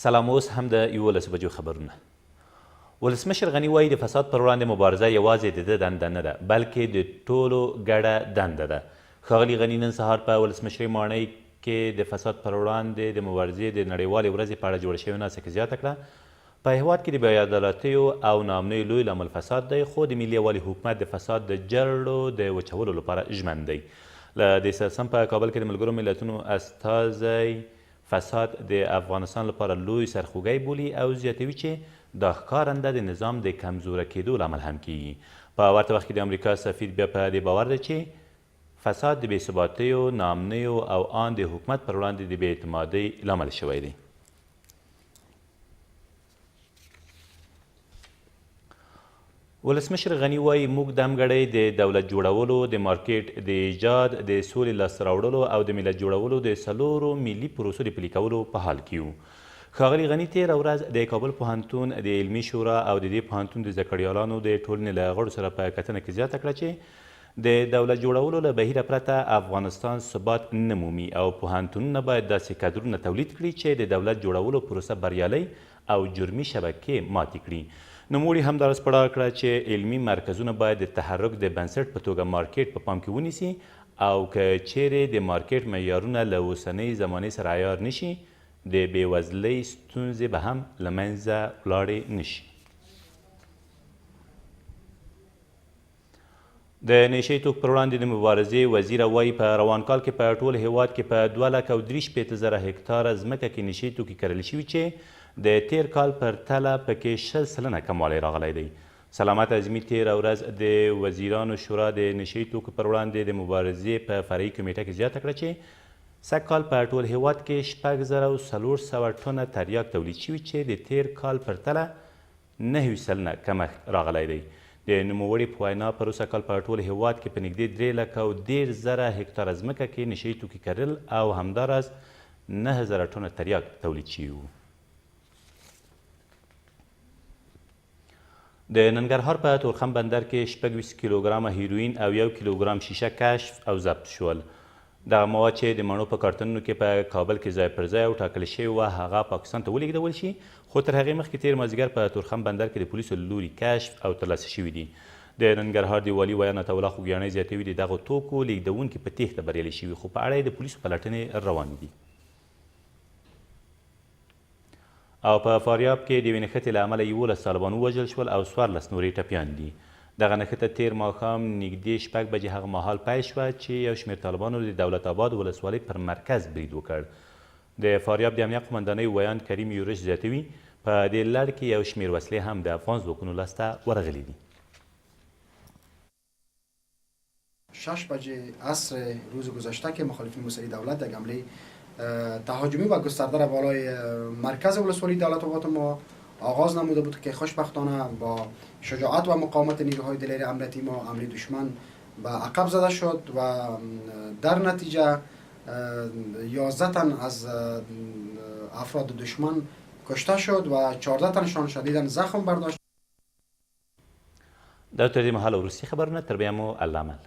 سلام. اوس هم د 11 بجو خبرونه. ولسمشر غني وایي د فساد پر وړاندې مبارزه یوازې د ده دنده نه ده بلکې د ټولو ګډه دنده ده. ښاغلي غني نن سهار په ولسمشرۍ ماڼۍ کې د فساد پر وړاندې د مبارزې د نړیوالې ورځې په اړه جوړه شوې ناسته کې زیاته کړه. په هېواد کې د بېعدالتیو او ناامنیو لوی لامل فساد دی، خو د ملي یووالي حکومت د فساد د جرړو د وچولو لپاره ژمن دی. له دې سره سم په کابل کې د ملګرو ملتونو استازی فساد د افغانستان لپاره لوی سرخوږی بولي او زیاتوي چې دا ښکارنده د نظام د کمزوره کېدو لامل هم کیږي. په ورته وخت کې د امریکا سفیر بیا په دې باور دی چې فساد د بېثباتیو، ناامنیو او آن د حکومت پر وړاندې د بېاعتمادۍ لامل شوی دی. ولسمشر غني وایي موږ دمګړی د دولت جوړولو، د مارکیټ د ایجاد، د سولې لاسته راوړلو او د ملت جوړولو د 4 ملي پروسو د پلي کولو په حال کې یو. ښاغلي غني تېره ورځ د کابل پوهنتون د علمي شورا او د دې پوهنتون د زده کړیالانو د ټولنې له غړو سره په کتنه کې زیاته کړه چې د دولت جوړولو له بهیره پرته افغانستان ثبات نه مومي او پوهنتونونه باید داسې کادرونه تولید کړي چې د دولت جوړولو پروسه بریالۍ او جرمي شبکې ماتې کړي. نوموړي همداراز پړه کړه چې علمي مرکزونه باید د تحرک د بنسټ په توګه مارکیټ په پام کې ونیسي او که چیرې د مارکیټ معیارونه له اوسنۍ زمانې سره عیار نشي د بېوزلۍ ستونزې به هم له منځه ولاړې نشي. د نشه یي توکو پر وړاندې د مبارزې وزیره وایي په روان کال کې په ټول هیواد کې په 2,63,000 هکتاره ځمکه کې نشه یي توکي کرل شوي چې د تیر کال پر تله پکې 60% کموالی راغلی دی. سلامت اعظمي تېره ورځ د وزیرانو شورا د نشه یي توکو پر وړاندې د مبارزې په فرعي کمیټه کې زیاته کړه چې سږ کال په ټول هیواد کې 6,400 ټنه تریاک تولید شوي چې د تیر کال پر تله 9% کمښت راغلی دی. د نوموړي په وینا پروسه کال په ټول هیواد کې په نږدې 3,10,000 هکتاره ځمکه کې نشه یي توکي کرل او همداراز 9,000 ټنه تریاک تولید شوي وو. د ننګرهار په تورخم بندر کې 26 کیلوګرامه هیروین او 1 کیلوګرام شیشه کشف او ضبط شول. دغه مواد چې د مڼو په کارتنونو کې په کابل کې ځای پر ځای او ټاکل شوي وه هغه پاکستان ته ولېږدول شي، خو تر هغې مخکې تېر مازدیګر په تورخم بندر کې د پولیسو له لوري کشف او ترلاسه شوي دي. د ننګرهار د والي ویان عطا الله خوږیاڼی زیاتوي د دغو توکو لیږدونکي په تېښته بریالي شوي، خو په اړه یې د پولیسو پلټنې روانې دي. او په فاریاب کې د یوې نښتې له امله 11 طالبان ووژل شول او 14 نورې ټپیان دي. دغه نښته تېر ماښام نږدې 6 بجې هغه مهال پیل شوه چې یو شمېر طالبانو د دولت آباد ولسوالۍ پر مرکز برید وکړ. د فاریاب د امنیه قمندانۍ ویان کریم یورش زیاتوي په دې لړ کې یو شمېر وسلې هم د افغان ځواکونو لاسته ورغلي دي. 6 بجه عصر روز گذشته که مخالفین موسوی دولت در حمله تهاجمی و گسترده را بالای مرکز ولسوالی دولت آباد ما آغاز نموده بود که خوشبختانه با شجاعت و مقاومت نیروهای دلیر امنیتی ما حمله دشمن به عقب زده شد و در نتیجه 11 تن از افراد دشمن کشته شد و 14 تنشان شدیداً زخم برداشت. دا تر دې مهاله وروستي خبرونه، تر بیا مو الله امان.